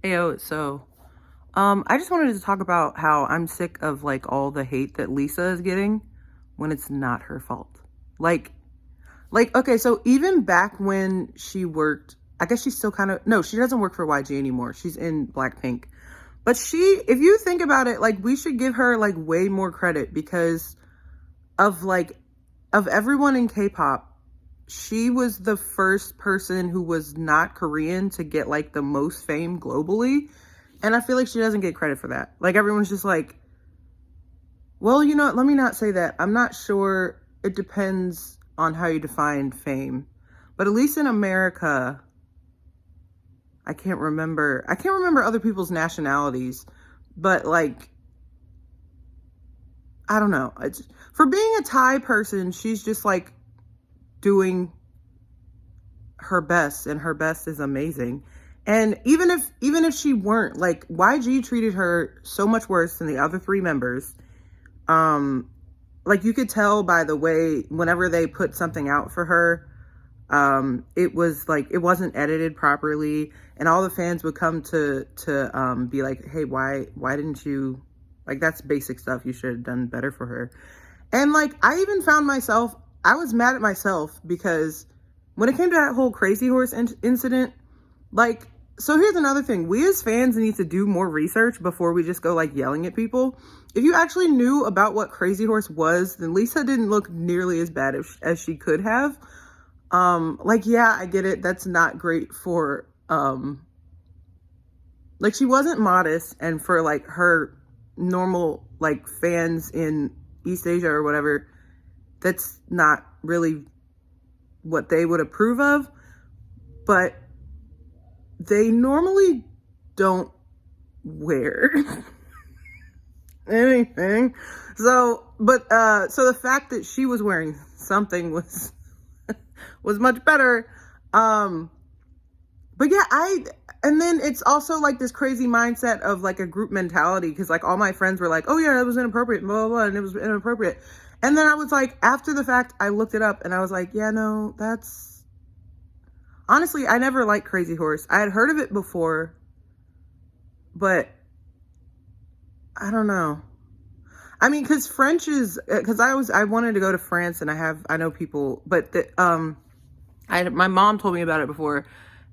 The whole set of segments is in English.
Ayo, I just wanted to talk about how I'm sick of like all the hate that Lisa is getting when it's not her fault. Like, okay, so even back when she worked, I guess she's still kind of, no, she doesn't work for YG anymore. She's in Blackpink. But if you think about it, like, we should give her like way more credit because of of everyone in K-pop, she was the first person who was not Korean to get like the most fame globally. And I feel like she doesn't get credit for that. Like, everyone's just like, well, you know what? Let me not say that. I'm not sure. It depends on how you define fame. But at least in America, I can't remember other people's nationalities, but like, I don't know. For being a Thai person, she's just like doing her best, and her best is amazing. And even if she weren't, like, YG treated her so much worse than the other three members. Like, you could tell by the way whenever they put something out for her, it was like it wasn't edited properly, and all the fans would come to be like, hey, why didn't you, like, that's basic stuff, you should have done better for her. And like, I even found myself, I was mad at myself because when it came to that whole Crazy Horse incident, like, so here's another thing. We as fans need to do more research before we just go like yelling at people. If you actually knew about what Crazy Horse was, then Lisa didn't look nearly as bad as she could have. Like, yeah, I get it. That's not great for, like, she wasn't modest, and for like her normal like fans in East Asia or whatever, that's not really what they would approve of. But they normally don't wear anything. So the fact that she was wearing something was much better. But yeah, and then it's also like this crazy mindset of like a group mentality, because like all my friends were like, oh yeah, that was inappropriate, blah, blah, blah, and it was inappropriate. And then I was like, after the fact, I looked it up and I was like, yeah, no, that's, honestly, I never liked Crazy Horse. I had heard of it before, but I don't know. I mean, because French is, because I wanted to go to France, and I know people, but my mom told me about it before,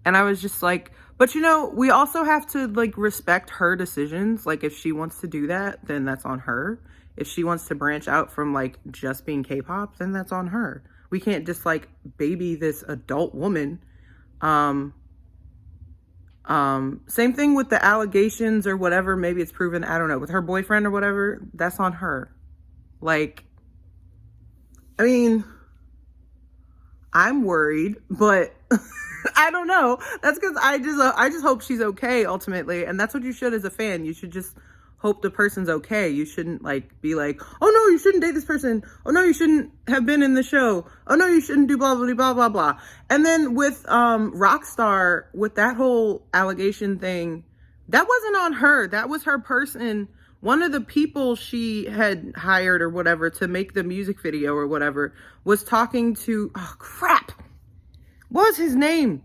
and I was just like, but you know, we also have to like respect her decisions. Like, if she wants to do that, then that's on her. If she wants to branch out from like just being K-pop, then that's on her. We can't just like baby this adult woman. Same thing with the allegations or whatever. Maybe it's proven, I don't know, with her boyfriend or whatever, that's on her. Like, I mean, I'm worried, but I don't know. That's because I just hope she's okay ultimately. And that's what you should as a fan. You should just hope the person's okay. You shouldn't like be like, oh no, you shouldn't date this person. Oh no, you shouldn't have been in the show. Oh no, you shouldn't do blah, blah, blah, blah, blah. And then with Rockstar, with that whole allegation thing, that wasn't on her. That was her person. One of the people she had hired or whatever to make the music video or whatever was talking to, oh crap, what was his name?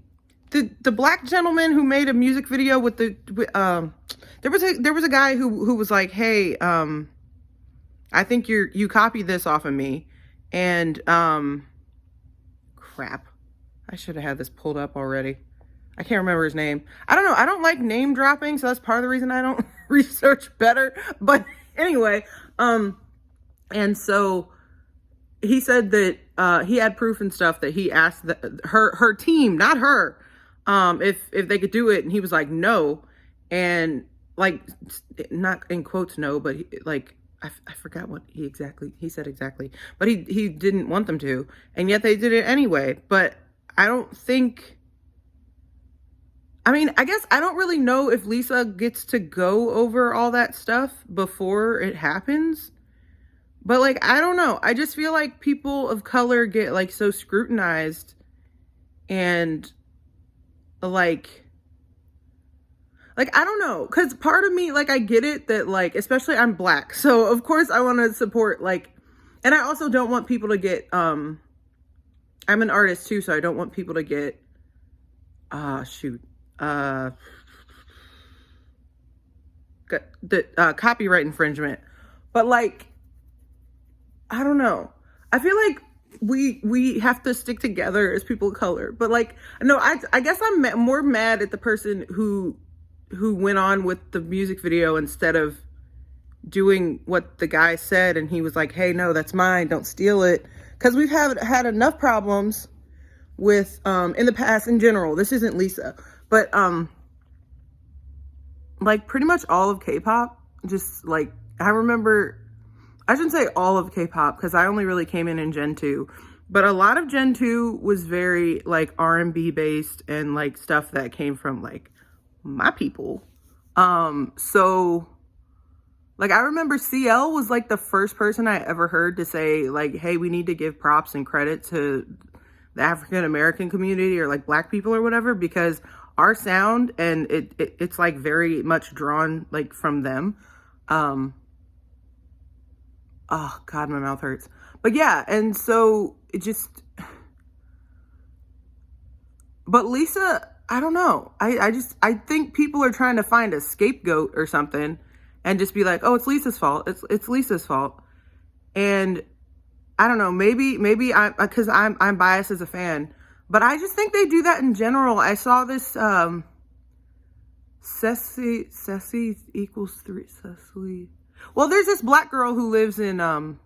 The black gentleman who made a music video with there was a guy who was like, hey, I think you copied this off of me. And crap, I should have had this pulled up already. I can't remember his name. I don't know. I don't like name dropping, so that's part of the reason I don't research better. But anyway, and so he said that he had proof and stuff that he asked her team, not her, if they could do it, and he was like, no. And like, not in quotes no, but I forgot what he said exactly, but he didn't want them to, and yet they did it anyway. But I don't think, I mean, I guess I don't really know if Lisa gets to go over all that stuff before it happens. But like, I don't know. I just feel like people of color get like so scrutinized, and like, I don't know. Cause part of me, like, I get it that like, especially I'm black. So of course I want to support like, and I also don't want people to get, I'm an artist too. So I don't want people to get, shoot. the copyright infringement. But like, I don't know. I feel like we have to stick together as people of color. But like, no, I guess I'm more mad at the person who went on with the music video instead of doing what the guy said, and he was like, hey, no, that's mine, don't steal it. Because we've had enough problems with in the past in general. This isn't Lisa, but like pretty much all of K-pop, just like, I remember, I shouldn't say all of K-pop because I only really came in Gen 2, but a lot of Gen 2 was very like R&B based and like stuff that came from like my people. So like, I remember CL was like the first person I ever heard to say like, hey, we need to give props and credit to the African American community or like black people or whatever, because our sound and it's like very much drawn like from them. Oh God, my mouth hurts. But yeah, and so it just, but Lisa, I don't know. I think people are trying to find a scapegoat or something and just be like, oh, it's Lisa's fault. It's Lisa's fault. And I don't know, maybe because I'm biased as a fan, but I just think they do that in general. I saw this Ceci equals 3 Cecily. Well, there's this black girl who lives in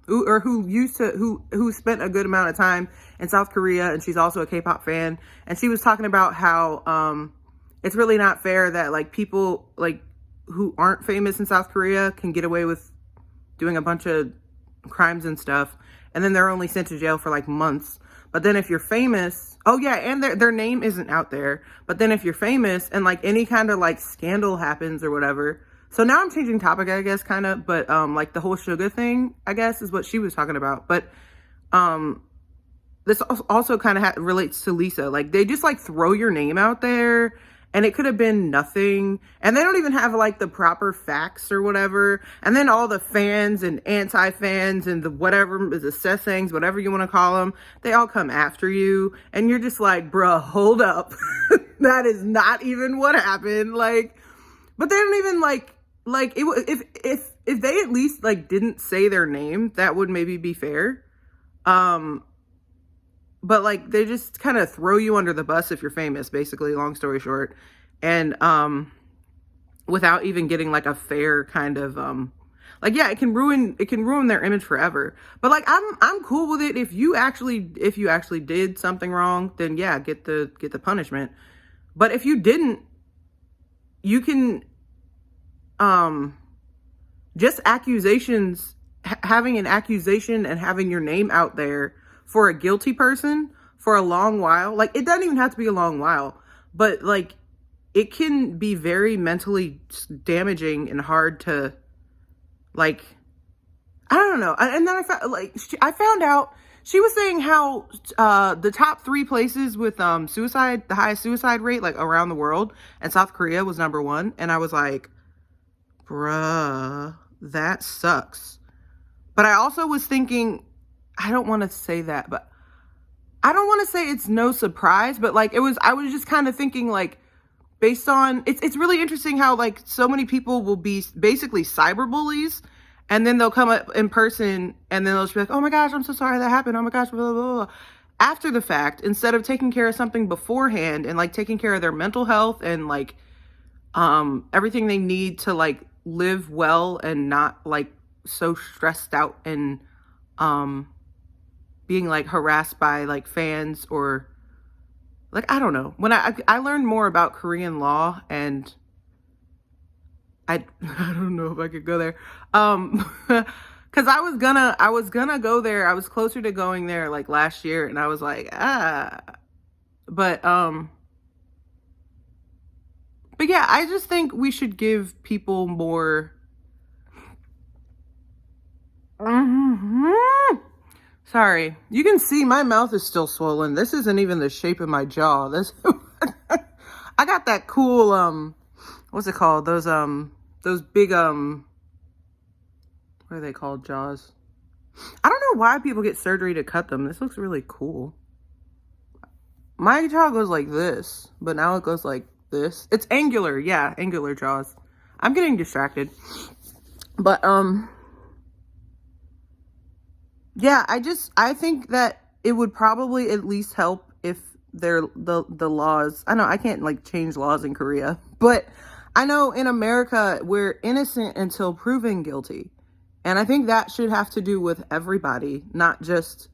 who spent a good amount of time in South Korea, and she's also a K-pop fan, and she was talking about how it's really not fair that like people like who aren't famous in South Korea can get away with doing a bunch of crimes and stuff, and then they're only sent to jail for like months. But then if you're famous, oh yeah, and their name isn't out there, but then if you're famous and like any kind of like scandal happens or whatever. So now I'm changing topic, I guess, kind of, but like the whole sugar thing, I guess, is what she was talking about. But this also kind of relates to Lisa. Like, they just like throw your name out there, and it could have been nothing, and they don't even have like the proper facts or whatever. And then all the fans and anti-fans and the whatever, the sessangs, whatever you want to call them, they all come after you, and you're just like, bruh, hold up. That is not even what happened. Like, but they don't even like it. If they at least like didn't say their name, that would maybe be fair. But like, they just kind of throw you under the bus if you're famous, basically, long story short. And without even getting like a fair kind of like, yeah, it can ruin their image forever. But like, I'm cool with it. If you actually did something wrong, then yeah, get the punishment. But if you didn't, you can just accusations, having an accusation and having your name out there for a guilty person for a long while. Like, it doesn't even have to be a long while, but like, it can be very mentally damaging and hard to, like, I don't know. And then I found out she was saying how the top 3 places with suicide, the highest suicide rate like around the world, and South Korea was number 1. And I was like, bruh, that sucks. But I also was thinking, I don't want to say that, but I don't want to say it's no surprise, but like, I was just kind of thinking like, based on, it's really interesting how like so many people will be basically cyber bullies, and then they'll come up in person and then they'll just be like, oh my gosh, I'm so sorry that happened. Oh my gosh, blah, blah, blah. After the fact, instead of taking care of something beforehand and like taking care of their mental health and like everything they need to like live well and not like so stressed out and being like harassed by like fans or like, I don't know. When I learned more about Korean law, and I don't know if I could go there. Cause I was gonna go there. I was closer to going there like last year, and I was like, but yeah, I just think we should give people more. Sorry, you can see my mouth is still swollen. This isn't even the shape of my jaw. This I got that cool what's it called? Those big what are they called? Jaws. I don't know why people get surgery to cut them. This looks really cool. My jaw goes like this, but now it goes like this. It's angular, yeah, angular jaws. I'm getting distracted. But, yeah, I think that it would probably at least help if the laws, I know I can't like change laws in Korea, but I know in America we're innocent until proven guilty. And I think that should have to do with everybody, not just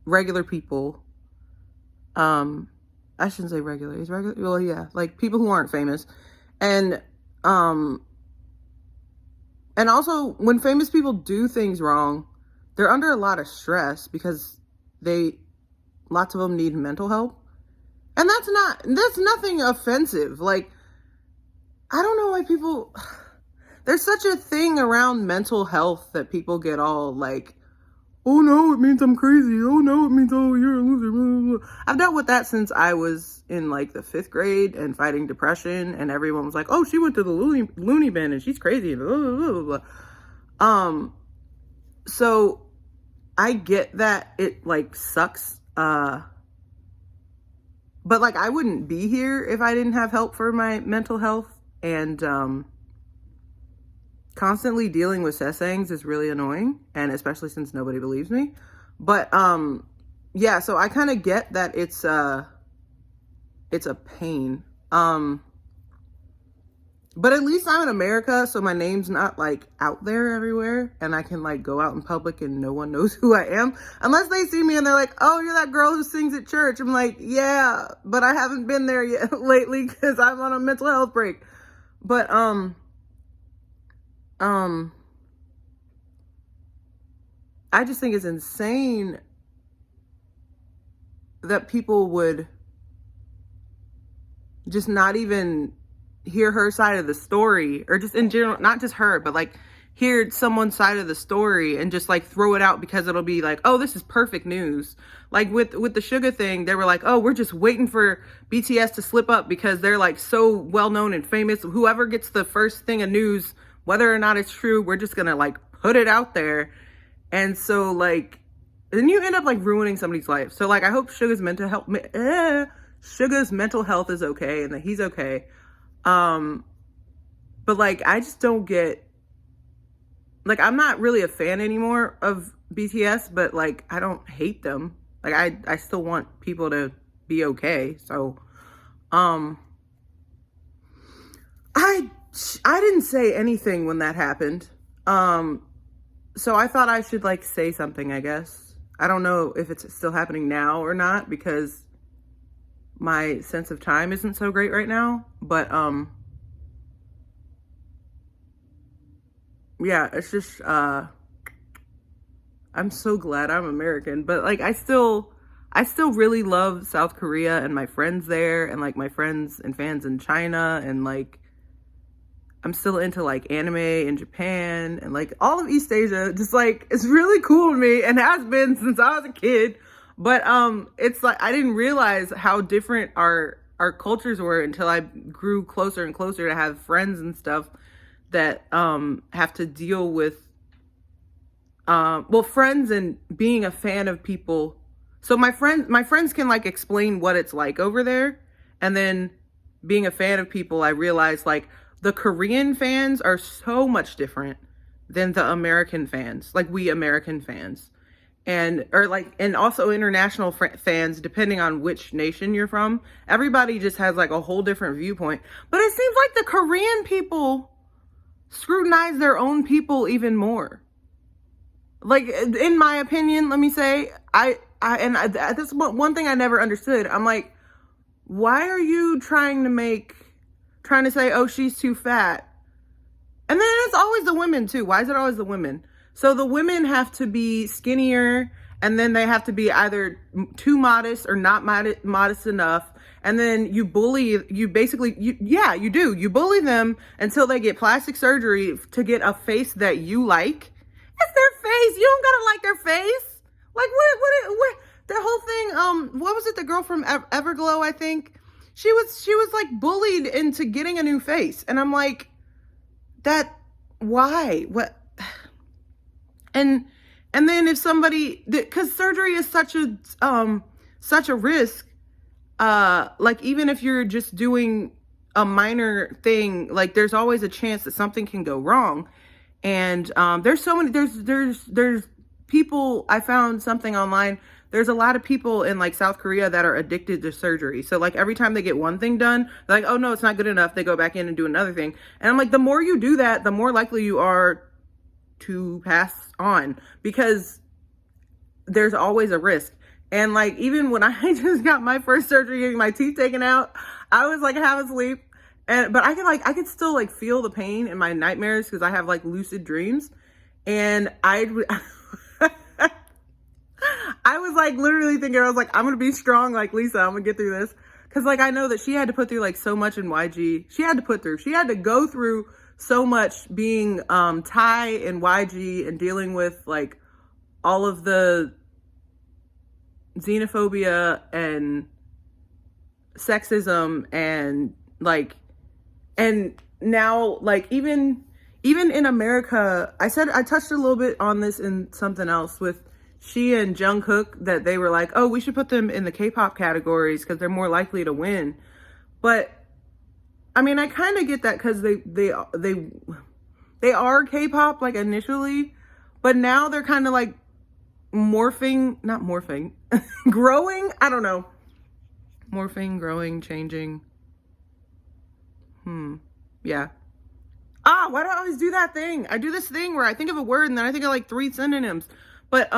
regular people. I shouldn't say regular. Is regular? Well, yeah, like people who aren't famous. And also when famous people do things wrong, they're under a lot of stress because lots of them need mental help. And that's nothing offensive. Like, I don't know why people, there's such a thing around mental health that people get all like, oh no, it means I'm crazy. Oh no, it means, oh, you're a loser. Blah, blah, blah. I've dealt with that since I was in like the 5th grade and fighting depression, and everyone was like, oh, she went to the loony bin and she's crazy. Blah, blah, blah, blah. So I get that it like sucks. But like I wouldn't be here if I didn't have help for my mental health, and constantly dealing with sasaengs is really annoying, and especially since nobody believes me. But yeah, so I kind of get that it's a pain. But at least I'm in America, so my name's not like out there everywhere, and I can like go out in public and no one knows who I am. Unless they see me and they're like, oh, you're that girl who sings at church. I'm like, yeah, but I haven't been there yet lately because I'm on a mental health break. But I just think it's insane that people would just not even hear her side of the story, or just in general, not just her, but like hear someone's side of the story and just like throw it out because it'll be like, oh, this is perfect news. Like with the Suga thing, they were like, oh, we're just waiting for BTS to slip up because they're like so well known and famous. Whoever gets the first thing of news, whether or not it's true, we're just gonna like put it out there. And so like, then you end up like ruining somebody's life. So like, I hope Suga's mental health is okay and that he's okay. But like, I just don't get, like, I'm not really a fan anymore of BTS, but like, I don't hate them. Like, I still want people to be okay. So, I didn't say anything when that happened. So I thought I should like say something, I guess. I don't know if it's still happening now or not because my sense of time isn't so great right now, but, yeah, it's just, I'm so glad I'm American, but like, I still really love South Korea and my friends there, and like my friends and fans in China, and like, I'm still into like anime in Japan and like all of East Asia. Just like, it's really cool to me and has been since I was a kid. But it's like, I didn't realize how different our cultures were until I grew closer and closer to have friends and stuff that have to deal with friends and being a fan of people. So my friends can like explain what it's like over there, and then being a fan of people, I realized like the Korean fans are so much different than the American fans, like we American fans. And also international fans, depending on which nation you're from, everybody just has like a whole different viewpoint. But it seems like the Korean people scrutinize their own people even more. Like, in my opinion, let me say, that's one thing I never understood. I'm like, why are you trying to say, oh, she's too fat? And then it's always the women too. Why is it always the women? So the women have to be skinnier, and then they have to be either too modest or not modest enough. And then you bully them until they get plastic surgery to get a face that you like. It's their face. You don't gotta like their face. Like what the whole thing, what was it? The girl from Everglow, I think. She was like bullied into getting a new face. And I'm like, why? What? And then if somebody, because surgery is such a risk, like even if you're just doing a minor thing, like there's always a chance that something can go wrong. And there's so many, there's people, I found something online. There's a lot of people in like South Korea that are addicted to surgery. So like every time they get one thing done, they're like, oh no, it's not good enough. They go back in and do another thing. And I'm like, the more you do that, the more likely you are to pass on, because there's always a risk. And like, even when I just got my first surgery, getting my teeth taken out, I was like half asleep. But I could still like feel the pain in my nightmares because I have like lucid dreams. And I was like literally thinking, I was like, I'm going to be strong like Lisa. I'm going to get through this. Because like, I know that she had to put through like so much in YG. She had to go through so much being Thai in YG and dealing with like all of the xenophobia and sexism and like, and now like even in America, I touched a little bit on this in something else with she and Jungkook, that they were like, oh, we should put them in the K-pop categories because they're more likely to win. But I mean, I kind of get that because they are K-pop like initially, but now they're kind of like growing. I don't know. Morphing, growing, changing. Yeah. Why do I always do that thing? I do this thing where I think of a word and then I think of like 3 synonyms. But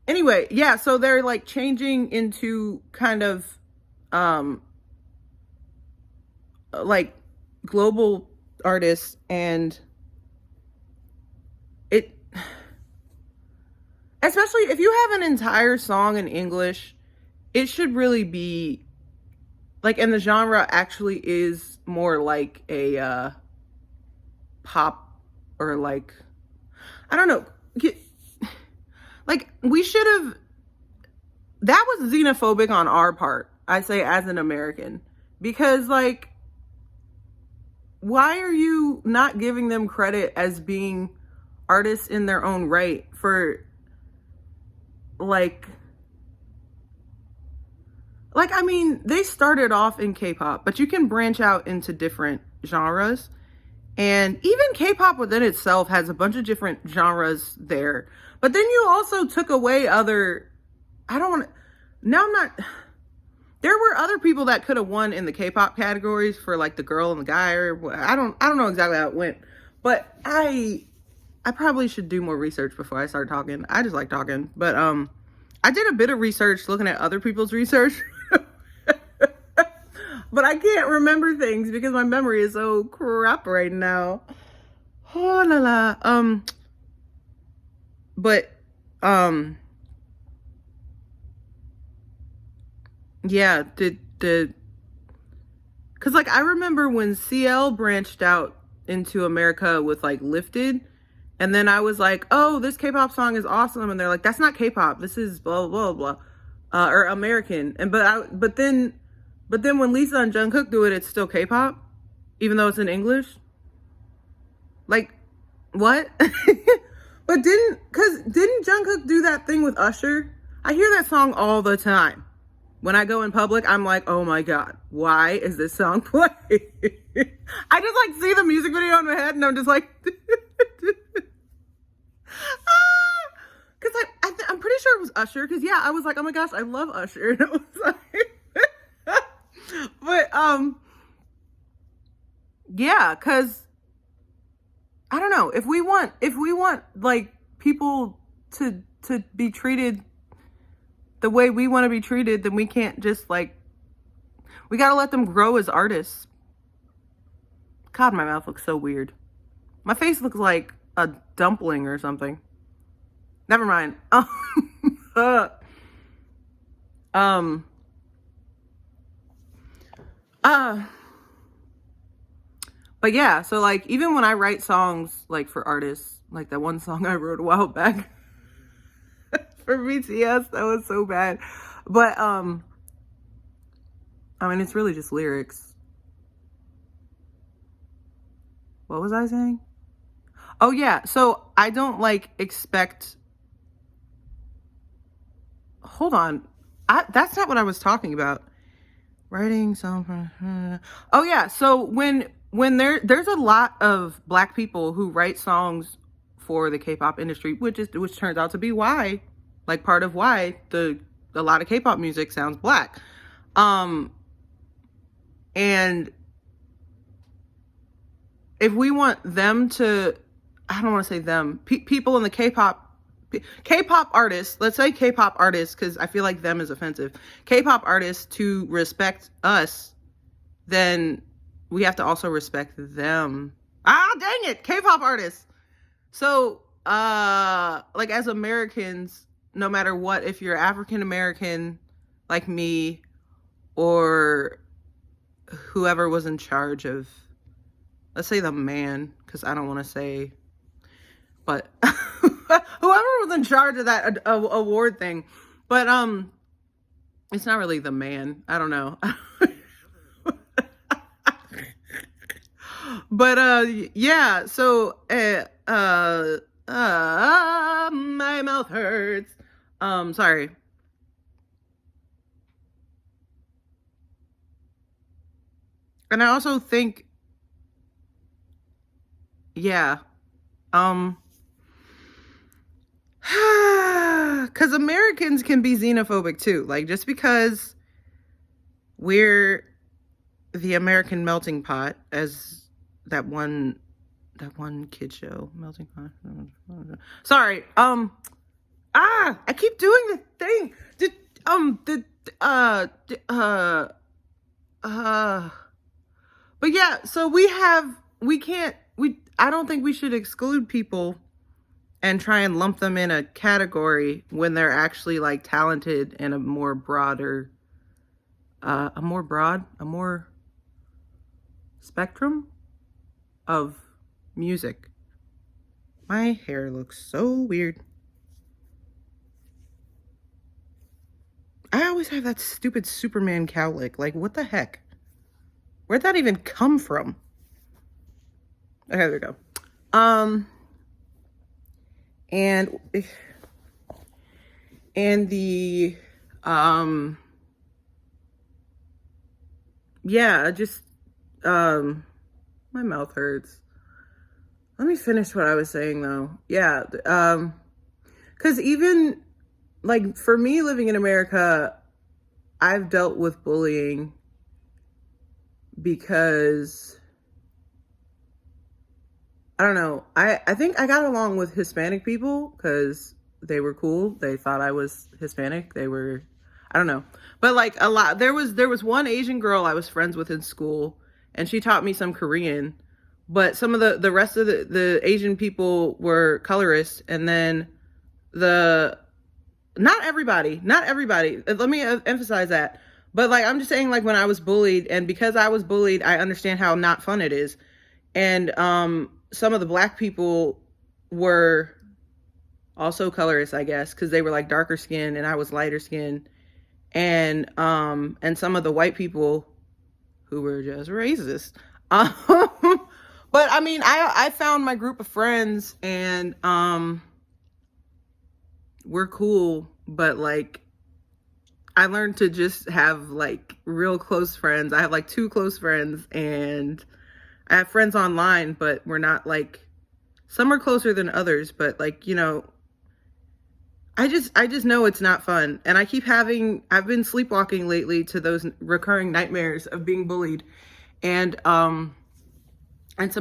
anyway, yeah, so they're like changing into kind of like global artists, and it, especially if you have an entire song in English, it should really be like, and the genre actually is more like a pop, or like, I don't know, like we should have, that was xenophobic on our part, I say, as an American, because like, why are you not giving them credit as being artists in their own right for like, I mean, they started off in K-pop, but you can branch out into different genres. And even K-pop within itself has a bunch of different genres there. But then you also took away other, there were other people that could have won in the K-pop categories for like the girl and the guy, or I don't know exactly how it went. But I probably should do more research before I start talking. I just like talking. But I did a bit of research looking at other people's research. But I can't remember things because my memory is so crap right now. Oh la la. But yeah, cause like I remember when CL branched out into America with like Lifted, and then I was like, oh, this K-pop song is awesome, and they're like, that's not K-pop, this is blah blah blah, or American. And but then when Lisa and Jungkook do it, it's still K-pop, even though it's in English. Like, what? But didn't Jungkook do that thing with Usher? I hear that song all the time. When I go in public, I'm like, oh my God, why is this song playing? I just like see the music video in my head and I'm just like, because I'm pretty sure it was Usher. Because yeah, I was like, oh my gosh, I love Usher. And it was like, but yeah, because I don't know, if we want like people to be treated the way we want to be treated, then we can't just like, we got to let them grow as artists. God, my mouth looks so weird. My face looks like a dumpling or something. Never mind. But yeah, so like, even when I write songs like for artists, like that one song I wrote a while back for BTS, that was so bad. But I mean, it's really just lyrics. What was I saying? Oh yeah, so I don't like expect, hold on, that's not what I was talking about. writing some. Oh yeah, so when there's a lot of black people who write songs for the K-pop industry, which turns out to be why, like part of why a lot of K-pop music sounds black. And if we want them to, I don't want to say them, people in the K-pop artists, let's say K-pop artists, because I feel like them is offensive. K-pop artists to respect us, then we have to also respect them. Ah, dang it, K-pop artists. So, like as Americans, no matter what, if you're African American, like me, or whoever was in charge of, let's say the man, because I don't want to say, but whoever was in charge of that award thing, but it's not really the man. I don't know. But yeah. So my mouth hurts. Sorry. And I also think, yeah, because Americans can be xenophobic too. Like just because we're the American melting pot, as that one kid show, Melting Pot. Sorry. I keep doing the thing. But yeah, so I don't think we should exclude people and try and lump them in a category when they're actually like talented in a more spectrum of music. My hair looks so weird. I always have that stupid Superman cowlick. Like, what the heck? Where'd that even come from? Okay, there we go. And the yeah, just my mouth hurts. Let me finish what I was saying though. Yeah, because even like for me living in America, I've dealt with bullying because I don't know. I think I got along with Hispanic people because they were cool. They thought I was Hispanic. I don't know. But like a lot, there was one Asian girl I was friends with in school, and she taught me some Korean. But some of the rest of the Asian people were colorists, and then not everybody. Let me emphasize that. But like I'm just saying, like when I was bullied, and because I was bullied, I understand how not fun it is. And some of the black people were also colorists, I guess, because they were like darker skin and I was lighter skin. And some of the white people who were just racist. But I mean, I found my group of friends, and we're cool, but like I learned to just have like real close friends. I have like 2 close friends, and I have friends online, but we're not like, some are closer than others, but like, you know, I just know it's not fun. And I've been sleepwalking lately to those recurring nightmares of being bullied and some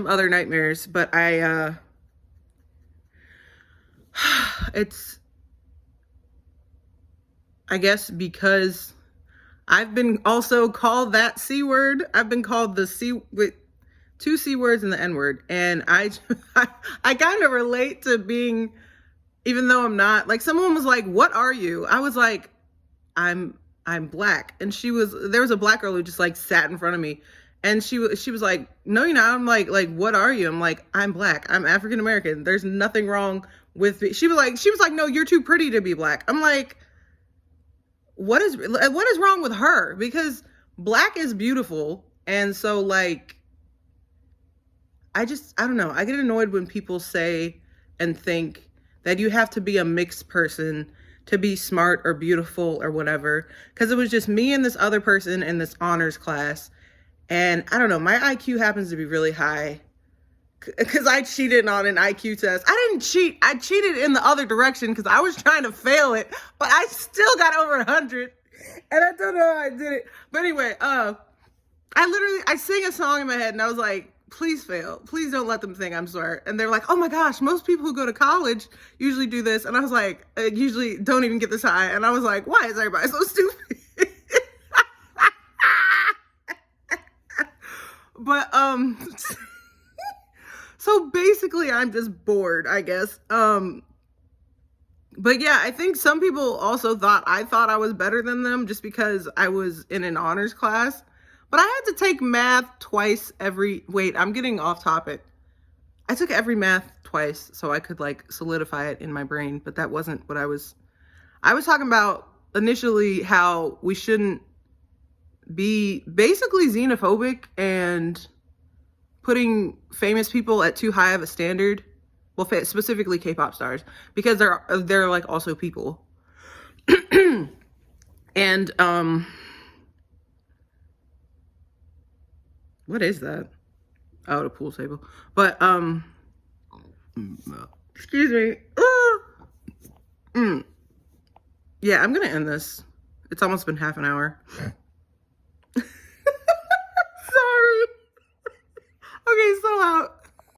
other nightmares, but it's, I guess because I've been also called that C word. I've been called the C with 2 C words and the N word. And I kind of relate to being, even though I'm not, like someone was like, "What are you?" I was like, I'm black. And there was a black girl who just like sat in front of me, and she was like, "No, you're not." I'm like, "What are you?" I'm like, "I'm black. I'm African American. There's nothing wrong with me." She was like, "No, you're too pretty to be black." I'm like, what is wrong with her? Because black is beautiful. And so like, I don't know. I get annoyed when people say and think that you have to be a mixed person to be smart or beautiful or whatever, because it was just me and this other person in this honors class. And I don't know, my IQ happens to be really high because I cheated on an IQ test. I didn't cheat. I cheated in the other direction because I was trying to fail it, but I still got over 100. And I don't know how I did it. But anyway, I sing a song in my head and I was like, please fail. Please don't let them think I'm smart. And they're like, oh my gosh, most people who go to college usually do this. And I was like, usually don't even get this high. And I was like, why is everybody so stupid? But, so basically I'm just bored, I guess. But yeah, I think some people also thought I was better than them just because I was in an honors class. But I had to take math twice wait, I'm getting off topic. I took every math twice so I could like solidify it in my brain, but that wasn't what I was talking about initially, how we shouldn't be basically xenophobic and putting famous people at too high of a standard. Well, specifically K-pop stars, because they're like also people. And what is that? Oh, the pool table. But excuse me. Yeah, I'm gonna end this. It's almost been half an hour. Sorry. Okay, so